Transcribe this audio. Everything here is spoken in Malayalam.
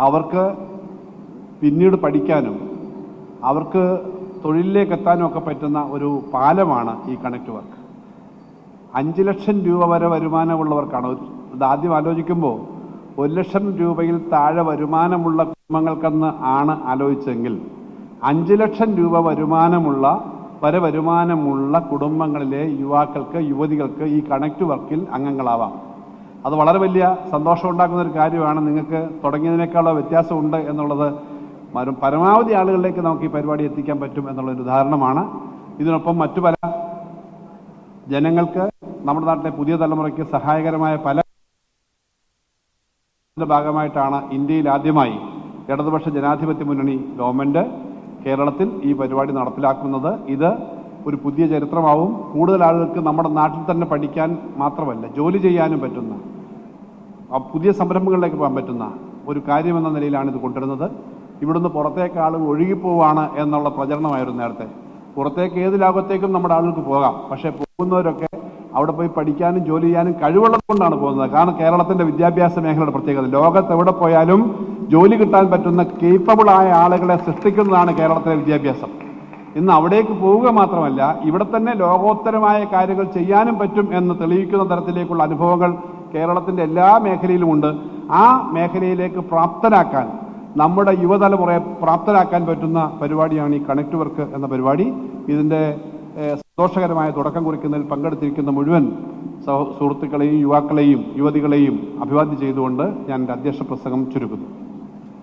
അവർക്ക് പിന്നീട് പഠിക്കാനും അവർക്ക് തൊഴിലിലേക്ക് എത്താനും ഒക്കെ പറ്റുന്ന ഒരു പാലമാണ് ഈ കണക്ട് വർക്ക്. 5 ലക്ഷം രൂപ വരെ വരുമാനമുള്ളവർക്കാണ്. ഇത് ആദ്യം ആലോചിക്കുമ്പോൾ 1 ലക്ഷം രൂപയിൽ താഴെ വരുമാനമുള്ള കുടുംബങ്ങൾക്കെന്ന് ആണ് ആലോചിച്ചെങ്കിൽ 5 ലക്ഷം രൂപ വരുമാനമുള്ള കുടുംബങ്ങളിലെ യുവാക്കൾക്ക്, യുവതികൾക്ക് ഈ കണക്ട് വർക്കിൽ അംഗങ്ങളാവാം. അത് വളരെ വലിയ സന്തോഷമുണ്ടാക്കുന്ന ഒരു കാര്യമാണ്. നിങ്ങൾക്ക് തുടങ്ങിയതിനേക്കാളോ വ്യത്യാസമുണ്ട് എന്നുള്ളത് പരമാവധി ആളുകളിലേക്ക് നമുക്ക് ഈ പരിപാടി എത്തിക്കാൻ പറ്റും എന്നുള്ളൊരു ഉദാഹരണമാണ്. ഇതിനൊപ്പം മറ്റു പല ജനങ്ങൾക്ക്, നമ്മുടെ നാട്ടിലെ പുതിയ തലമുറയ്ക്ക് സഹായകരമായ പല ഭാഗമായിട്ടാണ് ഇന്ത്യയിൽ ആദ്യമായി ഇടതുപക്ഷ ജനാധിപത്യ മുന്നണി ഗവൺമെന്റ് കേരളത്തിൽ ഈ പരിപാടി നടപ്പിലാക്കുന്നത്. ഇത് ഒരു പുതിയ ചരിത്രമാവും. കൂടുതൽ ആളുകൾക്ക് നമ്മുടെ നാട്ടിൽ തന്നെ പഠിക്കാൻ മാത്രമല്ല, ജോലി ചെയ്യാനും പറ്റുന്ന, പുതിയ സംരംഭങ്ങളിലേക്ക് പോകാൻ പറ്റുന്ന ഒരു കാര്യമെന്ന നിലയിലാണ് ഇത് കൊണ്ടുവരുന്നത്. ഇവിടുന്ന് പുറത്തേക്ക് ആളുകൾ ഒഴുകിപ്പോവാണ് എന്നുള്ള പ്രചരണമായിരുന്നു നേരത്തെ. പുറത്തേക്ക് ഏത് ലോകത്തേക്കും നമ്മുടെ ആളുകൾക്ക് പോകാം. പക്ഷേ പോകുന്നവരൊക്കെ അവിടെ പോയി പഠിക്കാനും ജോലി ചെയ്യാനും കഴിവുള്ളത് കൊണ്ടാണ് പോകുന്നത്. കാരണം കേരളത്തിൻ്റെ വിദ്യാഭ്യാസ മേഖലയുടെ പ്രത്യേകത, ലോകത്ത് എവിടെ പോയാലും ജോലി കിട്ടാൻ പറ്റുന്ന കേപ്പബിളായ ആളുകളെ സൃഷ്ടിക്കുന്നതാണ് കേരളത്തിലെ വിദ്യാഭ്യാസം. ഇന്ന് അവിടേക്ക് പോവുക മാത്രമല്ല, ഇവിടെ തന്നെ ലോകോത്തരമായ കാര്യങ്ങൾ ചെയ്യാനും പറ്റും എന്ന് തെളിയിക്കുന്ന തരത്തിലേക്കുള്ള അനുഭവങ്ങൾ കേരളത്തിൻ്റെ എല്ലാ മേഖലയിലുമുണ്ട്. ആ മേഖലയിലേക്ക് പ്രാപ്തരാക്കാൻ, നമ്മുടെ യുവതലമുറയെ പ്രാപ്തരാക്കാൻ പറ്റുന്ന പരിപാടിയാണ് ഈ കണക്ട് വർക്ക് എന്ന പരിപാടി. ഇതിൻ്റെ സന്തോഷകരമായ തുടക്കം കുറിക്കുന്നതിൽ പങ്കെടുത്തിരിക്കുന്ന മുഴുവൻ സുഹൃത്തുക്കളെയും യുവാക്കളെയും യുവതികളെയും അഭിവാദ്യം ചെയ്തുകൊണ്ട് ഞാൻ എൻ്റെ അധ്യക്ഷ പ്രസംഗം ചുരുക്കുന്നു.